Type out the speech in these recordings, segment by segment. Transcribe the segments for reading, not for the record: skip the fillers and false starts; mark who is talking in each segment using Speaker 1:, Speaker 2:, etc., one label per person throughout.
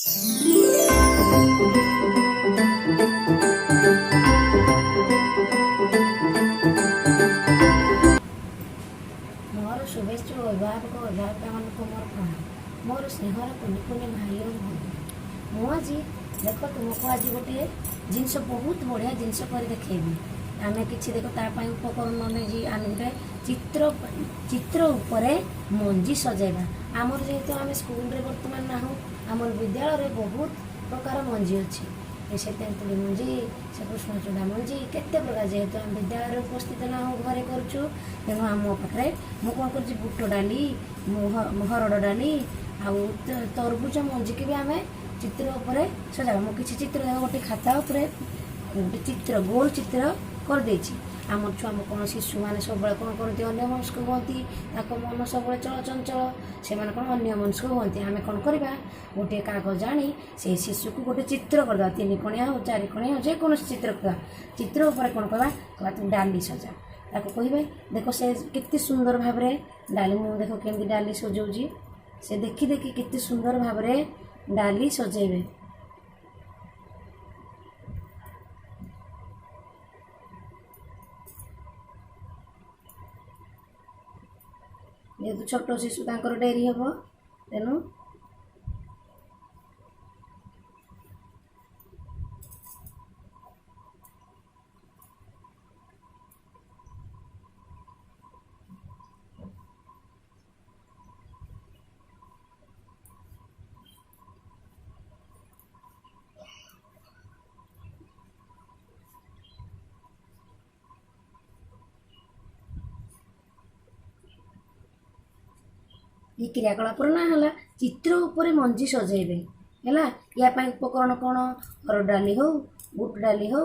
Speaker 1: मोर शुभेच्छु अभिभावक अभिभाविका मानक मोर प्रणाम। मोर स्नेहर कुनि कुनि भाई और भौणी मु आज देख तुमको आज गोटे जिनस बहुत बढ़िया जिनस कर देखेबी। आम कि देख तापाई उपकरण आम गोटे चित्र चित्र उपरे मंजी सजाइबा। आमर जेहेतु आम स्कूल रे बर्तमान ना आमर विद्यालय रे बहुत प्रकार मंजी अच्छी से तेंतुली मंजी से कृष्णचूड़ा मंजी केते प्रकार जेहेतु आम विद्यालय उपस्थित ना हो घरे करूँ तेणु आम पाखे मुझे कौन कर बुट डाली हरड़ डाली आउ तरबुज मंजी की भी आम चित्र उपरे सजा मुझे किसी चित्र गोटे खाता उपरे गोटे चित्र गोल चित्र कर देछि। आम छुआ कौन शिशु मैंने सब कौन करती अन्य मनस्क कहती मन सब चल चंचल से कौन अन्य मनस्क कहती आम कौन करवा गोटे कागज आनी से शिशु को गोटे चित्र करदे तीन कणिया हो चार कणिया हो जेको चित्र करवा चित्र उपर कौन करवा कहवा तुम डाली सजा ताको कहे देख से केते सुंदर भाव डाली मुझे देख केमती डाली सजाऊँगी से देखी देखी केते सुंदर भाव डाली सजेबे। जेहेतु छोट शिशु तांकर डेरी हम तेणु ये क्रियाकलाप ना है चित्र उपर मंजी सजेबे है या उपकरण कौन हर डाली हो बुट डाली हो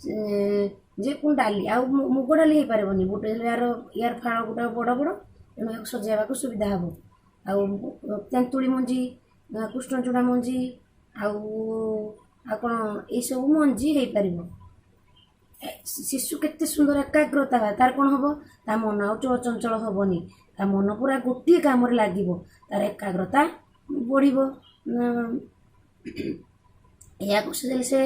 Speaker 1: जे कौन डाली आ मुग डाली हो पारे बुट यार यार फाड़ गोटा बड़ बड़ तेणु सजाइबा को सुविधा हम तेंतुली मंजी कृष्णचूड़ा मंजी कौन ये सब मंजी हो पार शिशु केते सुंदर एकाग्रता तार कौन हम ता मन आ चल चंचल हेनी ता मन पूरा गोटे काम लगे तार एकाग्रता बढ़ या से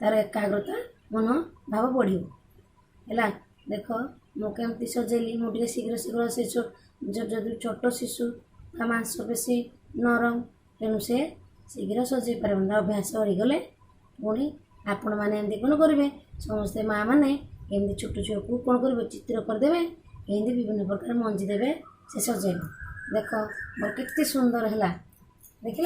Speaker 1: तार एकाग्रता मन भाव बढ़ है। देख मुझे सजेली मुझे शीघ्र शीघ्र से जदि छोट शिशु मांसपेशी नरम तेणु से शीघ्र सजे पार अभ्यास बढ़ीगले पुणी आपण मैंने एमती कौन करेंगे समस्ते माँ मैंने एमती छोट छुआ को कौन करेंगे चित्र करदे एमती विभिन्न प्रकार मंजी देवे से सजेब। देख मोर केते सुंदर है देख।